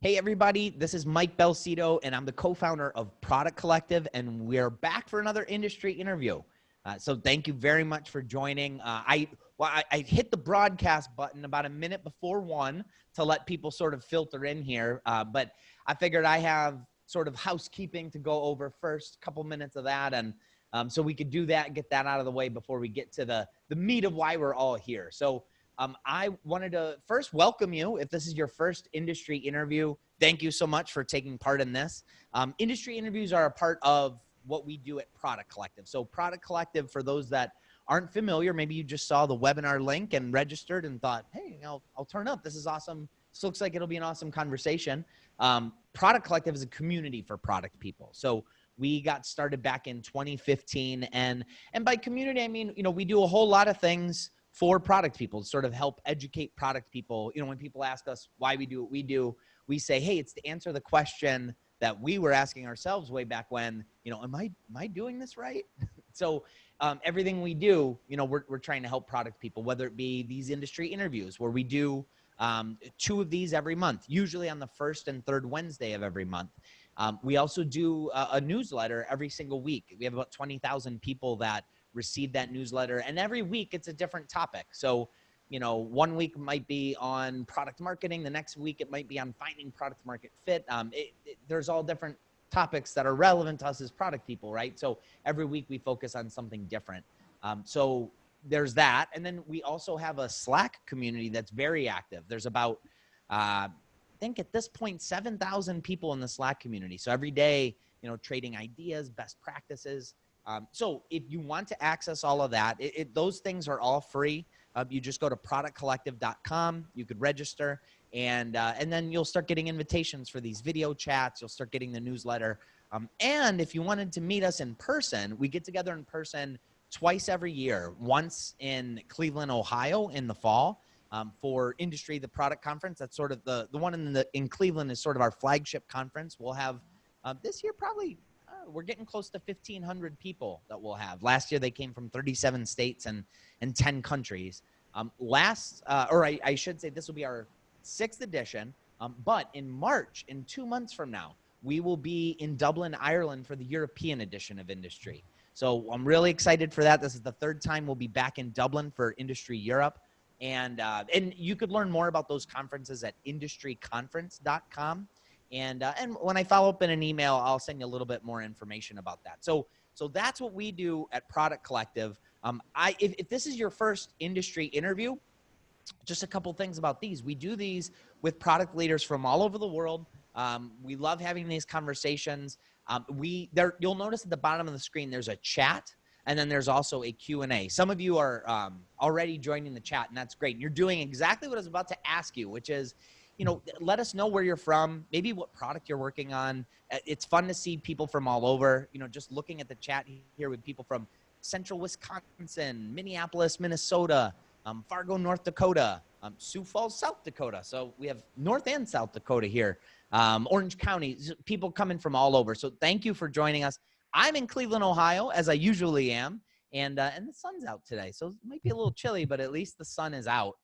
Hey everybody, this is Mike Belsito, and I'm the co-founder of Product Collective, and we're back for another industry interview. So thank you very much for joining. I hit the broadcast button about a minute before 1 to let people sort of filter in here, but I figured I have sort of housekeeping to go over first, couple minutes of that, and so we could do that, get that out of the way before we get to the meat of why we're all here. So I wanted to first welcome you. If this is your first industry interview, thank you so much for taking part in this. Industry interviews are a part of what we do at Product Collective. So Product Collective, for those that aren't familiar, maybe you just saw the webinar link and registered and thought, hey, I'll turn up. This is awesome. This looks like it'll be an awesome conversation. Product Collective is a community for product people. So we got started back in 2015. And by community, I mean, we do a whole lot of things for product people to sort of help educate product people. When people ask us why we do what we do, we say, hey, it's to answer the question that we were asking ourselves way back when, am I doing this right? So everything we do, we're trying to help product people, whether it be these industry interviews where we do 2 of these every month, usually on the first and third Wednesday of every month. We also do a newsletter every single week. We have about 20,000 people that receive that newsletter, and every week it's a different topic. So, 1 week might be on product marketing. The next week it might be on finding product market fit. There's all different topics that are relevant to us as product people, right? So every week we focus on something different. So there's that. And then we also have a Slack community that's very active. There's about, I think at this point, 7,000 people in the Slack community. So every day, trading ideas, best practices. So if you want to access all of that, those things are all free. You just go to productcollective.com. You could register, and then you'll start getting invitations for these video chats. You'll start getting the newsletter. And if you wanted to meet us in person, we get together in person twice every year. Once in Cleveland, Ohio in the fall for Industry, the product conference. That's sort of the one in Cleveland is sort of our flagship conference. We'll have this year probably we're getting close to 1,500 people that we'll have. Last year, they came from 37 states and 10 countries. I should say this will be our 6th edition. But in March, in 2 months from now, we will be in Dublin, Ireland for the European edition of Industry. So I'm really excited for that. This is the 3rd time we'll be back in Dublin for Industry Europe. And you could learn more about those conferences at industryconference.com. And when I follow up in an email, I'll send you a little bit more information about that. So that's what we do at Product Collective. If this is your first industry interview, just a couple things about these. We do these with product leaders from all over the world. We love having these conversations. You'll notice at the bottom of the screen, there's a chat, and then there's also a Q&A. Some of you are already joining the chat, and that's great. You're doing exactly what I was about to ask you, which is, let us know where you're from, maybe what product you're working on. It's fun to see people from all over, just looking at the chat here with people from Central Wisconsin, Minneapolis, Minnesota, Fargo, North Dakota, Sioux Falls, South Dakota. So we have North and South Dakota here, Orange County, people coming from all over. So thank you for joining us. I'm in Cleveland, Ohio, as I usually am, and the sun's out today. So it might be a little chilly, but at least the sun is out.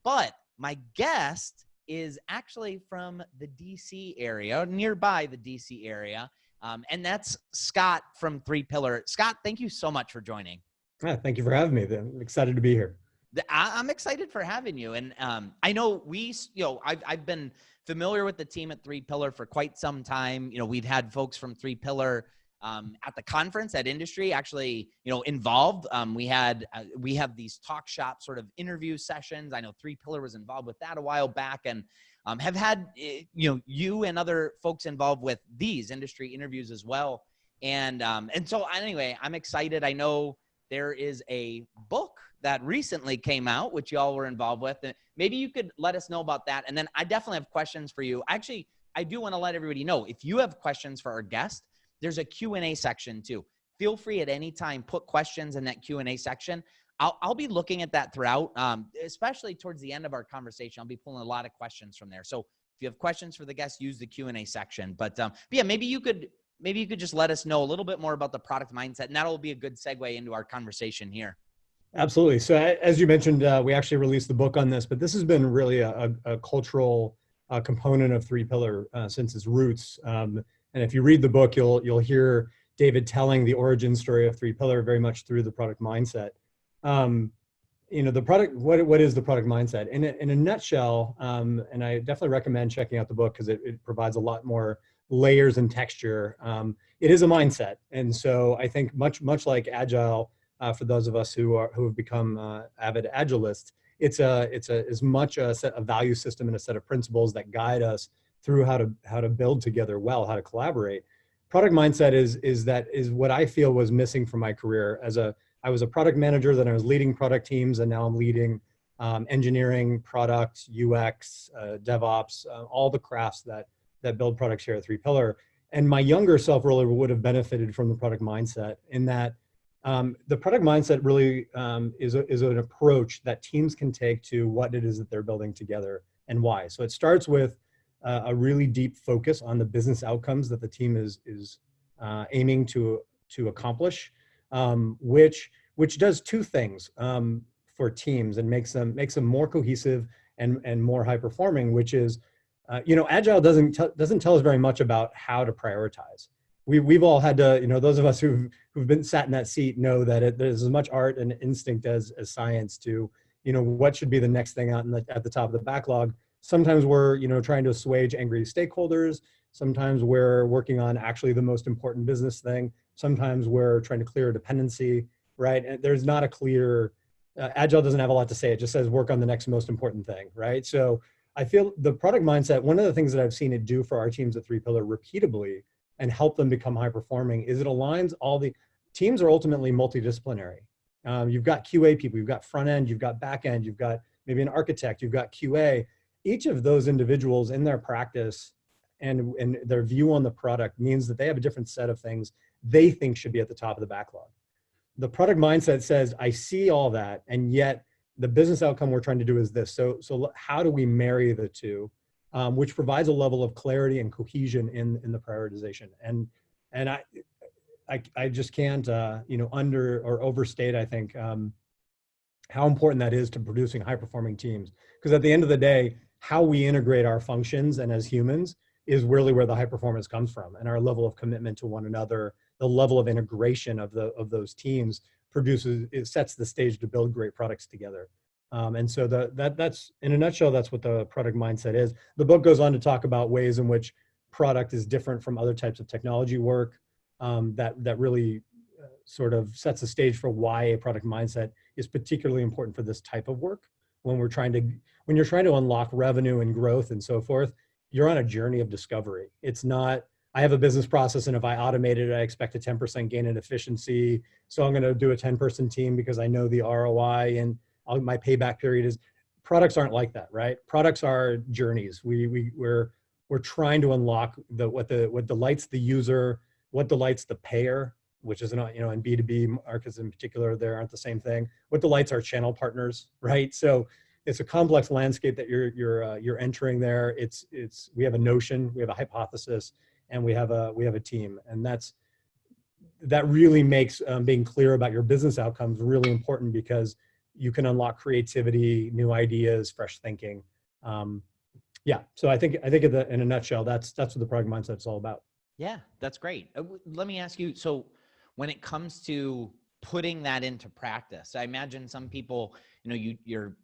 But my guest is actually from the DC area, nearby the DC area. And that's Scott from 3 Pillar. Scott, thank you so much for joining. Thank you for having me. I'm excited to be here. I'm excited for having you. And I know I've been familiar with the team at 3 Pillar for quite some time. We've had folks from 3 Pillar at the conference at Industry actually, involved. We have these talk shop sort of interview sessions. I know 3 Pillar was involved with that a while back, and have had, you and other folks involved with these industry interviews as well. And so anyway, I'm excited. I know there is a book that recently came out, which y'all were involved with. And maybe you could let us know about that. And then I definitely have questions for you. Actually, I do want to let everybody know, if you have questions for our guest, there's a Q&A section too. Feel free at any time, put questions in that Q&A section. I'll be looking at that throughout, especially towards the end of our conversation. I'll be pulling a lot of questions from there. So if you have questions for the guests, use the Q&A section. But yeah, maybe you could just let us know a little bit more about the product mindset, and that'll be a good segue into our conversation here. Absolutely. So as you mentioned, we actually released the book on this, but this has been really a cultural component of three pillar since its roots. And if you read the book, you'll hear David telling the origin story of three pillar very much through the product mindset. The product, what is the product mindset? In a nutshell, and I definitely recommend checking out the book because it provides a lot more layers and texture. It is a mindset. And so I think much like Agile, for those of us who have become avid Agilists, it's as much a set of value system and a set of principles that guide us through how to build together well, how to collaborate. Product mindset is what I feel was missing from my career. I was a product manager, then I was leading product teams, and now I'm leading engineering, product, UX, DevOps, all the crafts that build products here at Three Pillar. And my younger self really would have benefited from the product mindset in that the product mindset really is an approach that teams can take to what it is that they're building together and why. So it starts with a really deep focus on the business outcomes that the team is aiming to accomplish, which does two things for teams and makes them more cohesive and more high performing, which is Agile doesn't tell us very much about how to prioritize. We've all had to, those of us who've been sat in that seat know that there's as much art and instinct as science to, what should be the next thing out at the top of the backlog. Sometimes we're, trying to assuage angry stakeholders. Sometimes we're working on actually the most important business thing. Sometimes we're trying to clear a dependency, right? And there's not a clear, Agile doesn't have a lot to say. It just says work on the next most important thing, right? So I feel the product mindset, one of the things that I've seen it do for our teams at Three Pillar repeatably and help them become high performing is it aligns all the teams are ultimately multidisciplinary. You've got QA people, you've got front end, you've got back end, you've got maybe an architect, you've got QA. Each of those individuals in their practice and their view on the product means that they have a different set of things they think should be at the top of the backlog. The product mindset says, I see all that, and yet the business outcome we're trying to do is this. So how do we marry the two, which provides a level of clarity and cohesion in the prioritization. And I just can't under or overstate, I think, how important that is to producing high performing teams. Because at the end of the day, how we integrate our functions and as humans is really where the high performance comes from, and our level of commitment to one another, the level of integration of those teams it sets the stage to build great products together. And so that's in a nutshell, that's what the product mindset is. The book goes on to talk about ways in which product is different from other types of technology work, that really sort of sets the stage for why a product mindset is particularly important for this type of work. When you're trying to unlock revenue and growth and so forth, you're on a journey of discovery. It's not, I have a business process, and if I automate it, I expect a 10% gain in efficiency. So I'm going to do a 10-person team because I know the ROI and my payback period is. Products aren't like that, right? Products are journeys. We're trying to unlock what delights the user, what delights the payer, which is not, in B2B markets in particular, they aren't the same thing. What delights our channel partners, right? So it's a complex landscape that you're entering there. We have a notion, we have a hypothesis, and we have a team, and that really makes being clear about your business outcomes really important, because you can unlock creativity, new ideas, fresh thinking. So I think in a nutshell, that's what the product mindset is all about. Yeah, that's great. Let me ask you, so when it comes to putting that into practice, I imagine some people, you're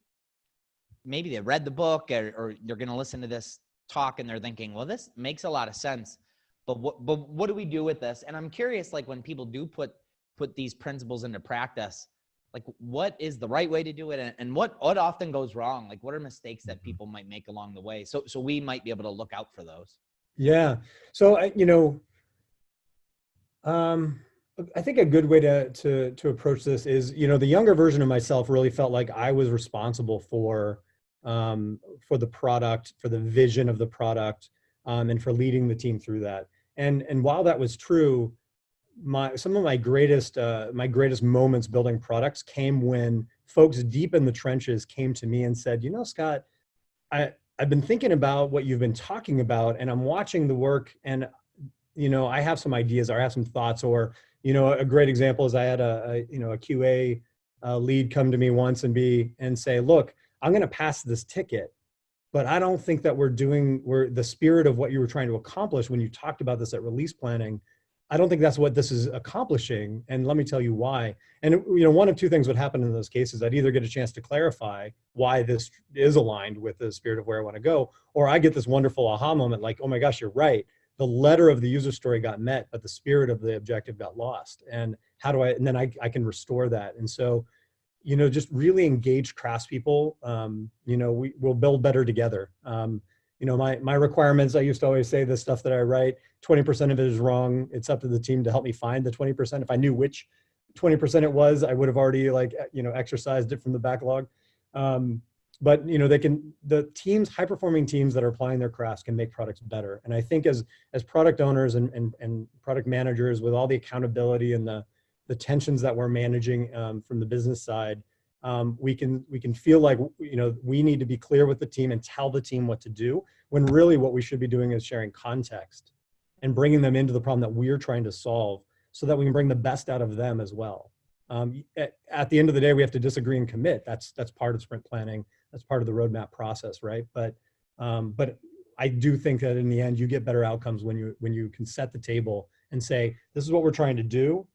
maybe they read the book or they're going to listen to this talk and they're thinking, well, this makes a lot of sense, but what do we do with this? And I'm curious, like when people do put these principles into practice, like what is the right way to do it, and what often goes wrong? Like what are mistakes that people might make along the way? So we might be able to look out for those. Yeah. So I think a good way to approach this is, the younger version of myself really felt like I was responsible for the product, for the vision of the product, and for leading the team through that. And while that was true, some of my greatest moments building products came when folks deep in the trenches came to me and said, Scott, I've been thinking about what you've been talking about, and I'm watching the work, and I have some ideas, or I have some thoughts, or a great example is I had a QA lead come to me once and say, look, I'm going to pass this ticket, but I don't think that we're the spirit of what you were trying to accomplish when you talked about this at release planning. I don't think that's what this is accomplishing. And let me tell you why. And one of two things would happen in those cases. I'd either get a chance to clarify why this is aligned with the spirit of where I want to go, or I get this wonderful aha moment like, oh my gosh, you're right. The letter of the user story got met, but the spirit of the objective got lost. And and then I can restore that. And so, just really engage craftspeople. We'll build better together. My requirements, I used to always say the stuff that I write, 20% of it is wrong. It's up to the team to help me find the 20%. If I knew which 20% it was, I would have already exercised it from the backlog. But the teams, high performing teams that are applying their crafts can make products better. And I think as product owners and product managers, with all the accountability and the tensions that we're managing from the business side, we can feel like we need to be clear with the team and tell the team what to do, when really what we should be doing is sharing context and bringing them into the problem that we're trying to solve, so that we can bring the best out of them as well. At the end of the day, we have to disagree and commit. That's part of sprint planning. That's part of the roadmap process, right? But I do think that in the end, you get better outcomes when you can set the table and say, this is what we're trying to do.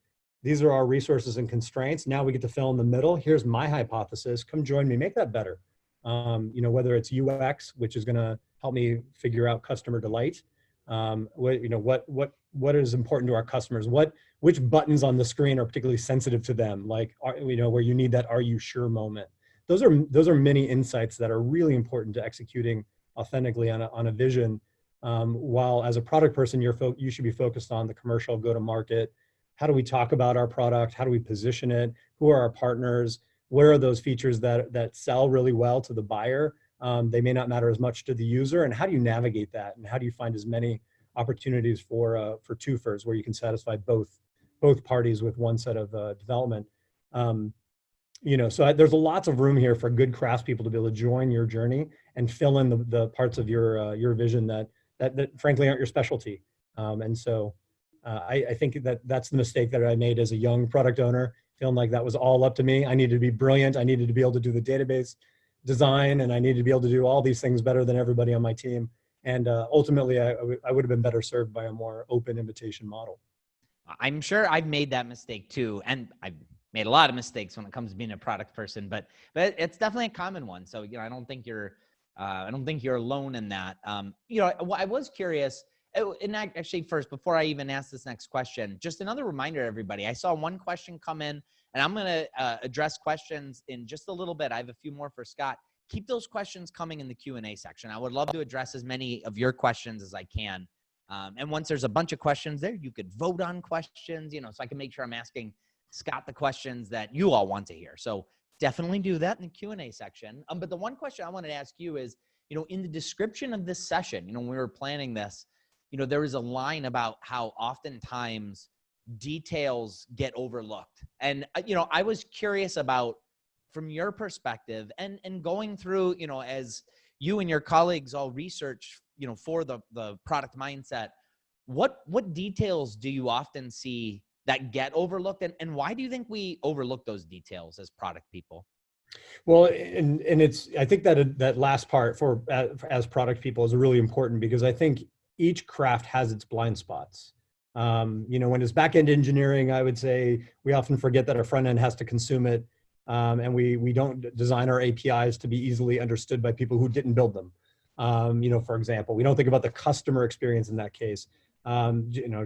These are our resources and constraints. Now we get to fill in the middle. Here's my hypothesis. Come join me, make that better. Whether it's UX, which is going to help me figure out customer delight. What is important to our customers? Which buttons on the screen are particularly sensitive to them? Like, where you need that "Are you sure?" moment. Those are many insights that are really important to executing authentically on a vision. While as a product person, you should be focused on the commercial go-to-market. How do we talk about our product? How do we position it? Who are our partners? What are those features that sell really well to the buyer? They may not matter as much to the user. And how do you navigate that? And how do you find as many opportunities for twofers where you can satisfy both parties with one set of development? So there's lots of room here for good craftspeople to be able to join your journey and fill in the parts of your vision that frankly aren't your specialty. I think that's the mistake that I made as a young product owner, feeling like that was all up to me. I needed to be brilliant. I needed to be able to do the database design, and I needed to be able to do all these things better than everybody on my team. And ultimately, I would have been better served by a more open invitation model. I'm sure I've made that mistake too. And I've made a lot of mistakes when it comes to being a product person, but it's definitely a common one. So, I don't think you're alone in that. I was curious. And actually, first, before I even ask this next question, just another reminder to everybody. I saw one question come in, and I'm going to address questions in just a little bit. I have a few more for Scott. Keep those questions coming in the Q&A section. I would love to address as many of your questions as I can. And once there's a bunch of questions there, you could vote on questions, so I can make sure I'm asking Scott the questions that you all want to hear. So definitely do that in the Q&A section. But the one question I wanted to ask you is, in the description of this session, when we were planning this, there was a line about how oftentimes details get overlooked. And, I was curious about, from your perspective and going through, as you and your colleagues all research, for the product mindset, what details do you often see that get overlooked? And why do you think we overlook those details as product people? Well, and I think that last part as product people is really important, because I think each craft has its blind spots. When it's back-end engineering, I would say we often forget that our front end has to consume it. And we don't design our APIs to be easily understood by people who didn't build them. For example, we don't think about the customer experience in that case.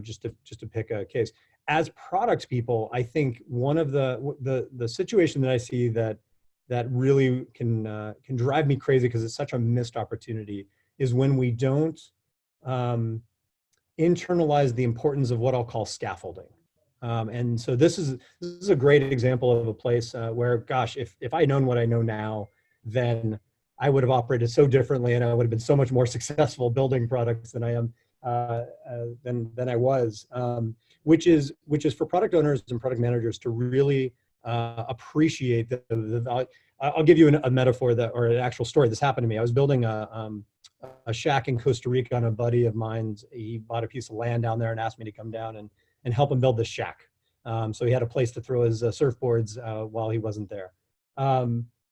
Just to pick a case. As product people, I think one of the situation that I see that really can drive me crazy, because it's such a missed opportunity, is when we don't internalize the importance of what I'll call scaffolding. And so this is a great example of a place where, gosh, if I had known what I know now, then I would have operated so differently, and I would have been so much more successful building products than I am than I was. Which is for product owners and product managers to really appreciate the value. I'll give you a metaphor or an actual story. This happened to me. I was building a shack in Costa Rica on a buddy of mine's. He bought a piece of land down there and asked me to come down and help him build this shack. So he had a place to throw his surfboards while he wasn't there.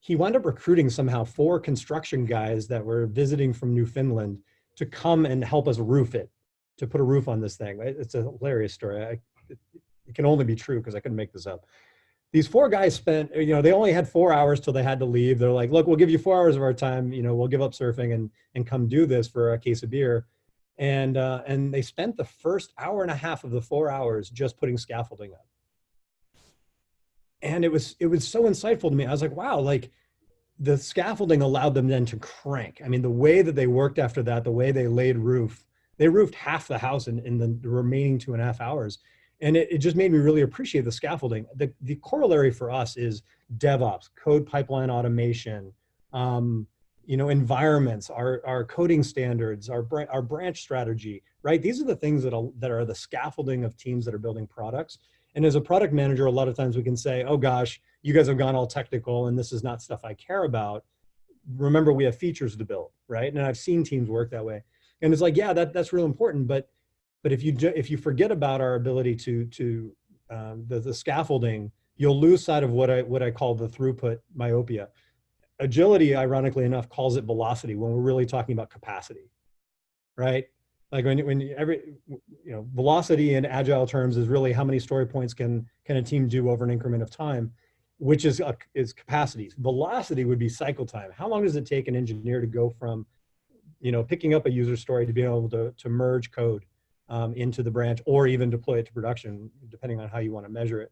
he wound up recruiting somehow 4 construction guys that were visiting from Newfoundland to come and help us roof it, to put a roof on this thing. It's a hilarious story. It can only be true because I couldn't make this up. These 4 guys spent, they only had 4 hours till they had to leave. They're like, look, we'll give you 4 hours of our time. We'll give up surfing and come do this for a case of beer. And they spent the first hour and a half of the 4 hours just putting scaffolding up. And it was so insightful to me. I was like, wow, like the scaffolding allowed them then to crank. I mean, the way that they worked after that, the way they laid roof, they roofed half the house in the remaining 2.5 hours. And it just made me really appreciate the scaffolding. The corollary for us is DevOps, code pipeline automation, environments, our coding standards, our branch strategy, right? These are the things that are the scaffolding of teams that are building products. And as a product manager, a lot of times we can say, oh gosh, you guys have gone all technical and this is not stuff I care about. Remember, we have features to build, right? And I've seen teams work that way. And it's like, yeah, that's real important. But if you forget about our ability to the scaffolding, you'll lose sight of what I call the throughput myopia. Agility, ironically enough, calls it velocity when we're really talking about capacity, right? Like velocity in agile terms is really how many story points can a team do over an increment of time, which is capacity. Velocity would be cycle time. How long does it take an engineer to go from, picking up a user story to being able to merge code into the branch or even deploy it to production, depending on how you want to measure it.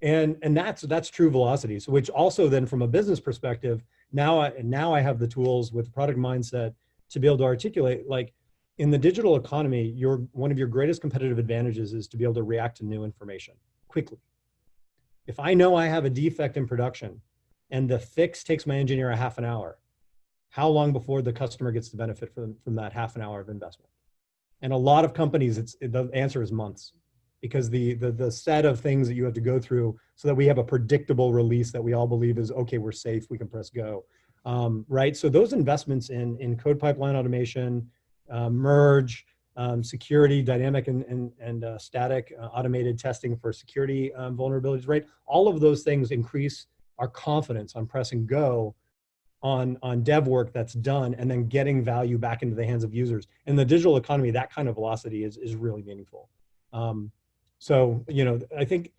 And that's true velocity. So which also then from a business perspective, now I have the tools with the product mindset to be able to articulate, like, in the digital economy, one of your greatest competitive advantages is to be able to react to new information quickly. If I know I have a defect in production and the fix takes my engineer a half an hour, how long before the customer gets the benefit from that half an hour of investment? And a lot of companies, the answer is months, because the set of things that you have to go through so that we have a predictable release that we all believe is, okay, we're safe, we can press go, right? So those investments in code pipeline automation, merge, security, dynamic and static automated testing for security vulnerabilities, right? All of those things increase our confidence on pressing go on dev work that's done and then getting value back into the hands of users. In the digital economy, that kind of velocity is really meaningful. So, I think,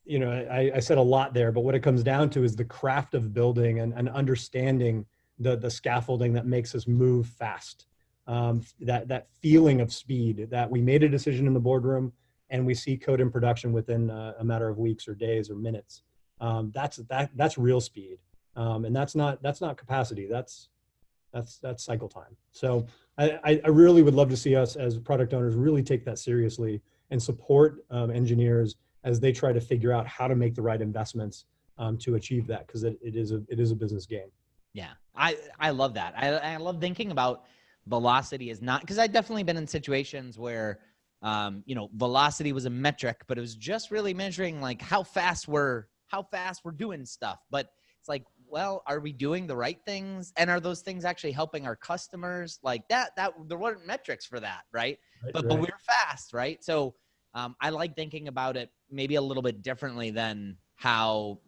I said a lot there, but what it comes down to is the craft of building and understanding the scaffolding that makes us move fast. That feeling of speed, that we made a decision in the boardroom and we see code in production within a matter of weeks or days or minutes. That's real speed. And that's not capacity. That's cycle time. So I really would love to see us as product owners really take that seriously and support engineers as they try to figure out how to make the right investments to achieve that, because it is a business game. Yeah, I love that. I love thinking about velocity is not, because I've definitely been in situations where, velocity was a metric, but it was just really measuring like how fast we're doing stuff. But it's like, well, are we doing the right things? And are those things actually helping our customers? Like that there weren't metrics for that, right? But we were fast, right? So I like thinking about it maybe a little bit differently than how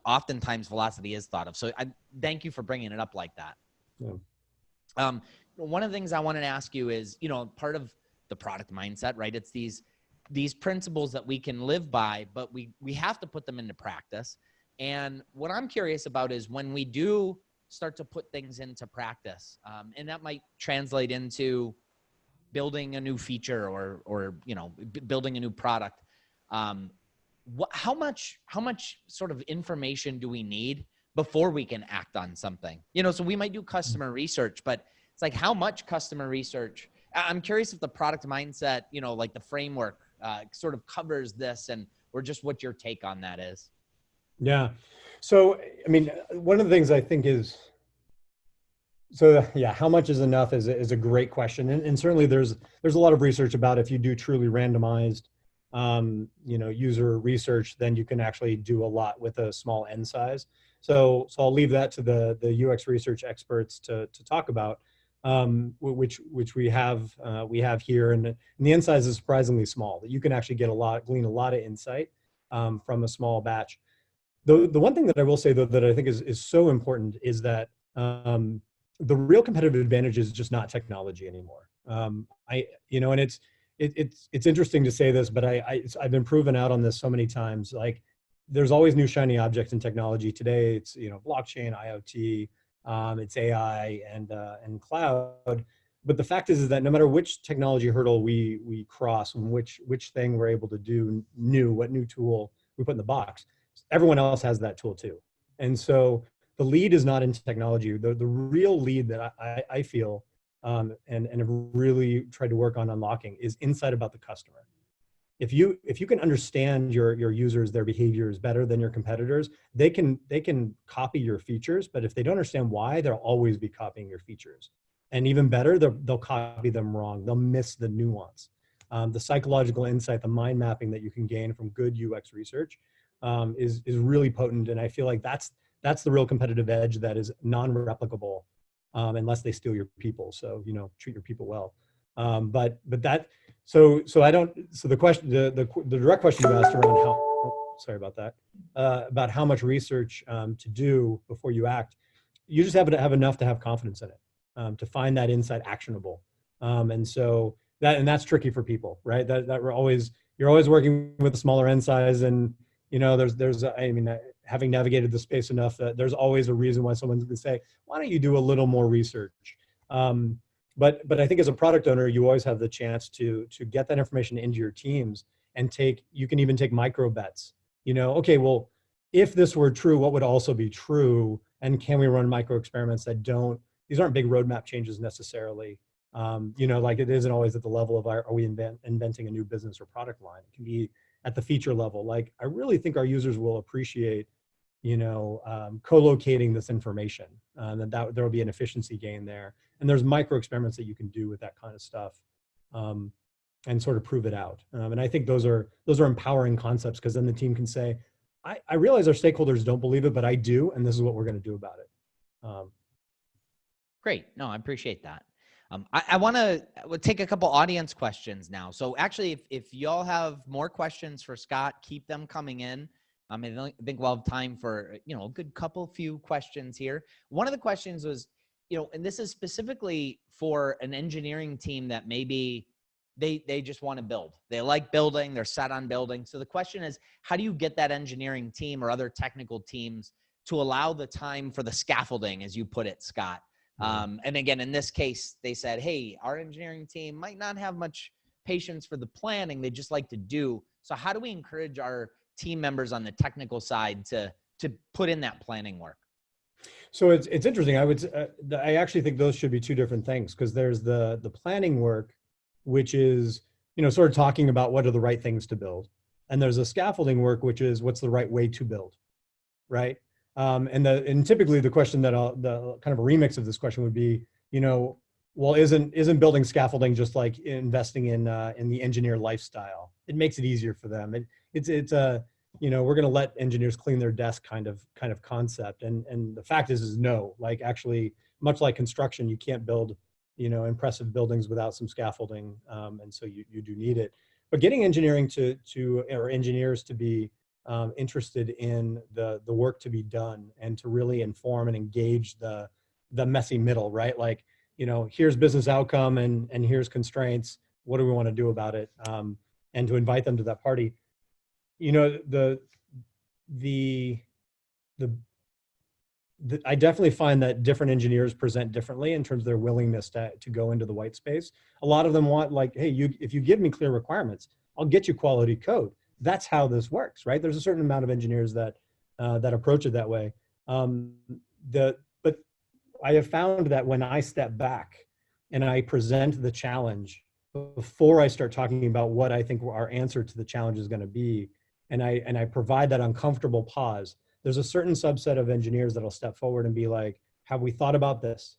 oftentimes velocity is thought of. So I thank you for bringing it up like that. Yeah. One of the things I wanted to ask you is, part of the product mindset, right? It's these principles that we can live by, but we have to put them into practice. And what I'm curious about is when we do start to put things into practice, and that might translate into building a new feature or building a new product. How much sort of information do we need before we can act on something? So we might do customer research, but it's like, how much customer research? I'm curious if the product mindset, like the framework sort of covers this, or just what your take on that is. Yeah. So, one of the things I think is, how much is enough is a great question. And certainly there's a lot of research about if you do truly randomized, user research, then you can actually do a lot with a small n size. So I'll leave that to the UX research experts to talk about, which we have here. And the n size is surprisingly small, that you can actually glean a lot of insight from a small batch. The one thing that I will say though that I think is so important is that the real competitive advantage is just not technology anymore. And it's interesting to say this, but I've been proven out on this so many times. Like, there's always new shiny objects in technology. Today, it's blockchain, IoT, it's AI and cloud. But the fact is that no matter which technology hurdle we cross, and which thing we're able to do new, what new tool we put in the box, everyone else has that tool too. And so the lead is not in technology. The real lead that I feel and have really tried to work on unlocking is insight about the customer. If you can understand your users, their behaviors better than your competitors, they can copy your features, but if they don't understand why, they'll always be copying your features. And even better, they'll copy them wrong. They'll miss the nuance. The psychological insight, the mind mapping that you can gain from good UX research is really potent. And I feel like that's the real competitive edge that is non-replicable unless they steal your people. So, treat your people well. So the question, the direct question you asked around about how much research to do before you act, you just have to have enough to have confidence in it. To find that insight actionable. And so that's tricky for people, right? You're always working with a smaller end size, and having navigated the space enough that there's always a reason why someone's going to say, why don't you do a little more research? But I think as a product owner, you always have the chance to get that information into your teams and you can even take micro bets. Okay, well, if this were true, what would also be true? And can we run micro experiments these aren't big roadmap changes necessarily. Like it isn't always at the level of are we inventing a new business or product line? It can be at the feature level. Like, I really think our users will appreciate, co-locating this information, and that there will be an efficiency gain there. And there's micro experiments that you can do with that kind of stuff, and sort of prove it out. And I think those are empowering concepts, because then the team can say, I realize our stakeholders don't believe it, but I do, and this is what we're going to do about it. Great. No, I appreciate that. I want to take a couple audience questions now. So actually, if y'all have more questions for Scott, keep them coming in. I think we'll have time for, a good few questions here. One of the questions was, and this is specifically for an engineering team that maybe they just want to build. They like building, they're set on building. So the question is, how do you get that engineering team or other technical teams to allow the time for the scaffolding, as you put it, Scott? And again, in this case, they said, hey, our engineering team might not have much patience for the planning. They just like to do. So how do we encourage our team members on the technical side to put in that planning work? So it's interesting. I actually think those should be two different things, because there's the planning work, which is, sort of talking about what are the right things to build. And there's a scaffolding work, which is what's the right way to build, right? And typically the question the kind of a remix of this question would be, well, isn't building scaffolding just like investing in the engineer lifestyle? It makes it easier for them. It's we're going to let engineers clean their desk kind of concept. And the fact is no. Like, actually, much like construction, you can't build impressive buildings without some scaffolding, and so you do need it. But getting engineering or engineers to be interested in the work to be done, and to really inform and engage the messy middle, right? Like, here's business outcome and here's constraints. What do we want to do about it? And to invite them to that party. I definitely find that different engineers present differently in terms of their willingness to go into the white space. A lot of them want, like, hey, if you give me clear requirements, I'll get you quality code. That's how this works, right? There's a certain amount of engineers that approach it that way. But I have found that when I step back and I present the challenge before I start talking about what I think our answer to the challenge is going to be, and I provide that uncomfortable pause, there's a certain subset of engineers that'll step forward and be like, have we thought about this?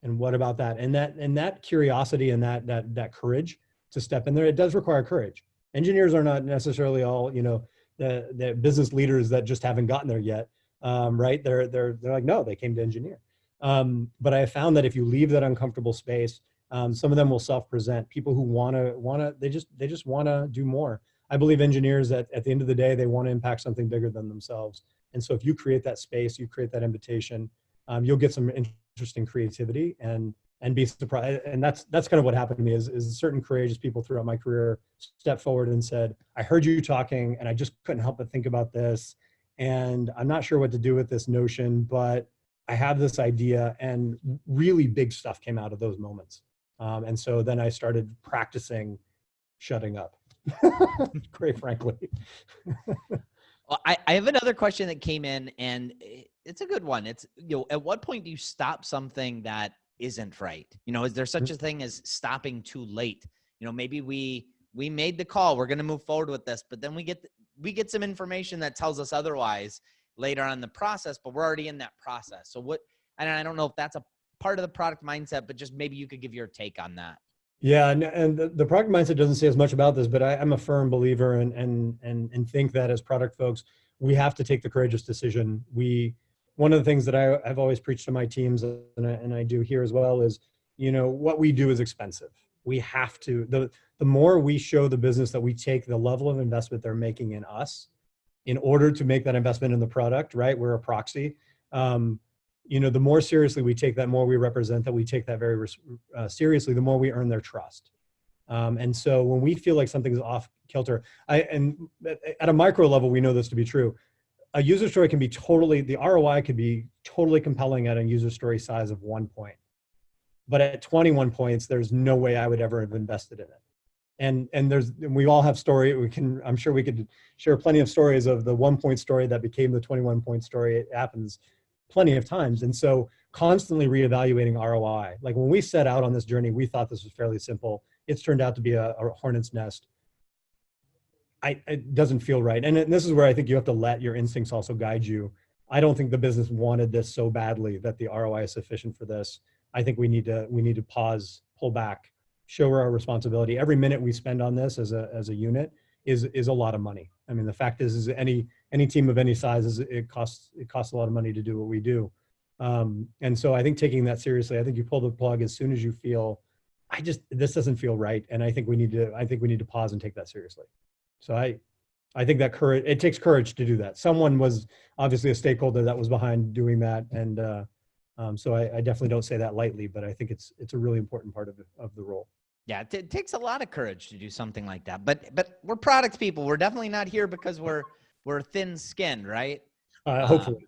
And what about that? And that curiosity and that courage to step in there, it does require courage. Engineers are not necessarily all, the business leaders that just haven't gotten there yet, right? They're like, no, they came to engineer. But I have found that if you leave that uncomfortable space, some of them will self-present. People who they just want to do more. I believe engineers at the end of the day, they want to impact something bigger than themselves. And so if you create that space, you create that invitation, you'll get some interesting creativity and be surprised. And that's kind of what happened to me is certain courageous people throughout my career stepped forward and said, I heard you talking and I just couldn't help but think about this. And I'm not sure what to do with this notion, but I have this idea, and really big stuff came out of those moments. And so then I started practicing shutting up, quite frankly. Well, I have another question that came in, and it's a good one. It's, at what point do you stop something that isn't right? Is there such a thing as stopping too late? Maybe we made the call, we're going to move forward with this, but then we get some information that tells us otherwise later on in the process, but we're already in that process. So and I don't know if that's a part of the product mindset, but just maybe you could give your take on that. Yeah, and the product mindset doesn't say as much about this, but I'm a firm believer and think that as product folks, we have to take the courageous decision. One of the things that I've always preached to my teams, and I do here as well, is what we do is expensive. We have to, the more we show the business that we take the level of investment they're making in us in order to make that investment in the product, right? We're a proxy. The more seriously we take that, more we represent that we take that very seriously, the more we earn their trust. And so when we feel like something's off kilter, and at a micro level, we know this to be true. A user story can be the ROI could be totally compelling at a user story size of 1 point. But at 21 points, there's no way I would ever have invested in it. And we all have I'm sure we could share plenty of stories of the 1 point story that became the 21 point story. It happens plenty of times. And so constantly reevaluating ROI. Like when we set out on this journey, we thought this was fairly simple. It's turned out to be a hornet's nest. It doesn't feel right. And this is where I think you have to let your instincts also guide you. I don't think the business wanted this so badly that the ROI is sufficient for this. I think we need to pause, pull back, show our responsibility. Every minute we spend on this as a unit is a lot of money. I mean, the fact is any team of any size it costs a lot of money to do what we do. And so I think taking that seriously, I think you pull the plug as soon as you feel, this doesn't feel right. And I think we need to pause and take that seriously. So I think that it takes courage to do that. Someone was obviously a stakeholder that was behind doing that. And so I definitely don't say that lightly, but I think it's a really important part of the role. Yeah, it takes a lot of courage to do something like that. But we're product people. We're definitely not here because we're thin-skinned, right? Hopefully.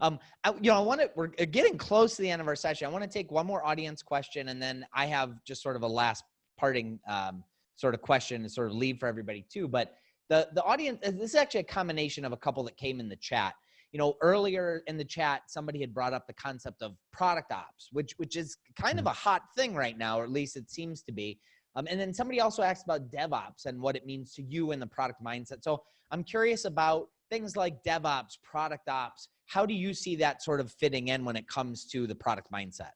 We're getting close to the end of our session. I want to take one more audience question, and then I have just sort of a last parting sort of question to sort of leave for everybody too. But the audience, this is actually a combination of a couple that came in the chat. Earlier in the chat, somebody had brought up the concept of product ops, which is kind of a hot thing right now, or at least it seems to be. And then somebody also asked about DevOps and what it means to you in the product mindset. So I'm curious about things like DevOps, product ops. How do you see that sort of fitting in when it comes to the product mindset?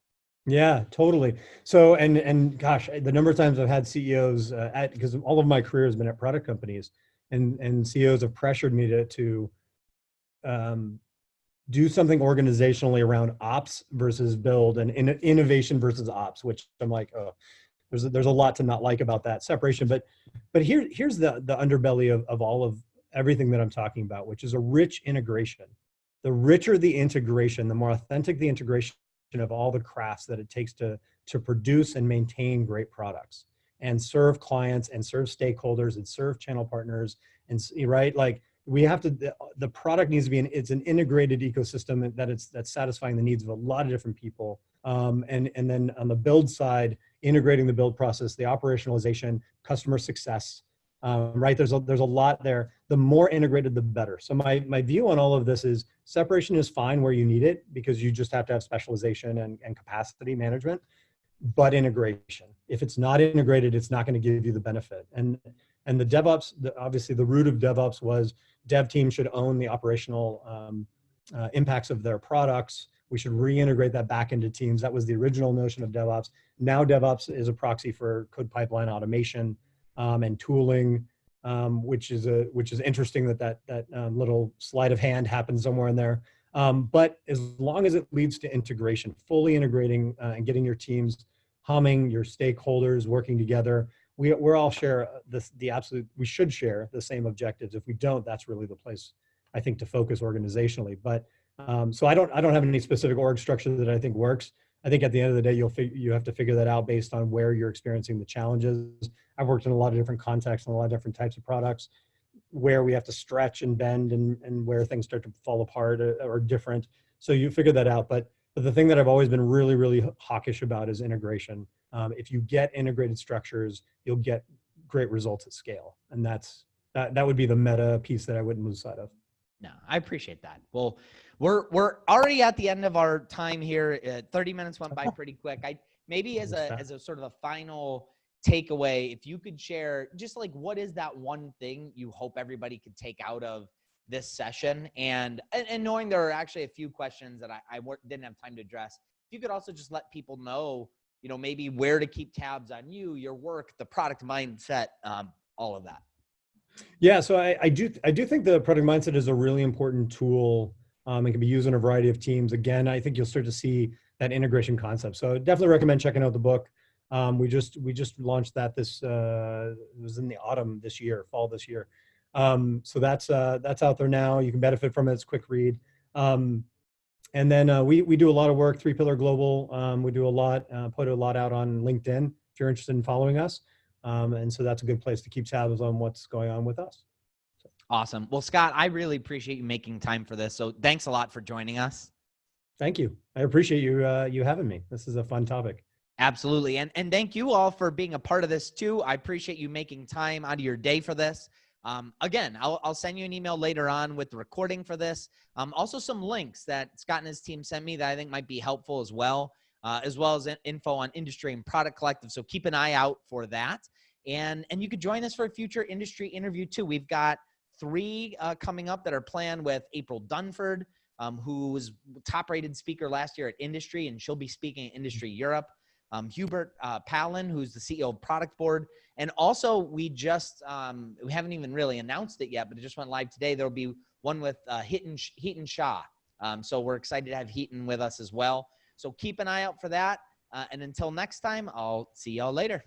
Yeah, totally. So, and gosh, the number of times I've had CEOs because all of my career has been at product companies, and CEOs have pressured me to do something organizationally around ops versus build, and innovation versus ops, which I'm like, oh, there's a lot to not like about that separation. But here's the underbelly of all of everything that I'm talking about, which is a rich integration. The richer the integration, the more authentic the integration of all the crafts that it takes to produce and maintain great products and serve clients and serve stakeholders and serve channel partners, and right, like we have to, the product needs to be it's an integrated ecosystem that's satisfying the needs of a lot of different people. And then on the build side, integrating the build process, the operationalization, customer success, right? There's a lot there. The more integrated, the better. So my view on all of this is separation is fine where you need it, because you just have to have specialization and capacity management, but integration. If it's not integrated, it's not going to give you the benefit. And the DevOps, obviously the root of DevOps was dev teams should own the operational impacts of their products. We should reintegrate that back into teams. That was the original notion of DevOps. Now DevOps is a proxy for code pipeline automation and tooling, which is interesting that little sleight of hand happens somewhere in there. But as long as it leads to integration, fully integrating and getting your teams humming, your stakeholders working together, we're all share we should share the same objectives. If we don't, that's really the place I think to focus organizationally. But so I don't have any specific org structure that I think works. I think at the end of the day, you have to figure that out based on where you're experiencing the challenges. I've worked in a lot of different contexts and a lot of different types of products where we have to stretch and bend and where things start to fall apart or different. So you figure that out. But the thing that I've always been really, really hawkish about is integration. If you get integrated structures, you'll get great results at scale. And that would be the meta piece that I wouldn't lose sight of. No, I appreciate that. Well, we're already at the end of our time here. 30 minutes went by pretty quick. Maybe as a sort of a final takeaway, if you could share just like, what is that one thing you hope everybody could take out of this session? And knowing there are actually a few questions that I didn't have time to address, if you could also just let people know, maybe where to keep tabs on you, your work, the product mindset, all of that. Yeah, so I do think the product mindset is a really important tool. It can be used in a variety of teams. Again, I think you'll start to see that integration concept. So I definitely recommend checking out the book. We just launched that it was in the autumn this year, fall this year. So that's out there now. You can benefit from it. It's a quick read. And then we do a lot of work, 3Pillar Global. We do put a lot out on LinkedIn if you're interested in following us. And so that's a good place to keep tabs on what's going on with us. So. Awesome. Well, Scott, I really appreciate you making time for this. So thanks a lot for joining us. Thank you. I appreciate you having me. This is a fun topic. Absolutely. And thank you all for being a part of this too. I appreciate you making time out of your day for this. Again, I'll send you an email later on with the recording for this. Also some links that Scott and his team sent me that I think might be helpful as well as info on Industry and Product Collective. So keep an eye out for that. And you could join us for a future industry interview too. We've got 3 coming up that are planned with April Dunford, who was top-rated speaker last year at Industry, and she'll be speaking at Industry Europe. Hubert Palin, who's the CEO of Product Board. And also we haven't even really announced it yet, but it just went live today. There'll be one with Heaton Shah. So we're excited to have Heaton with us as well. So keep an eye out for that. And until next time, I'll see y'all later.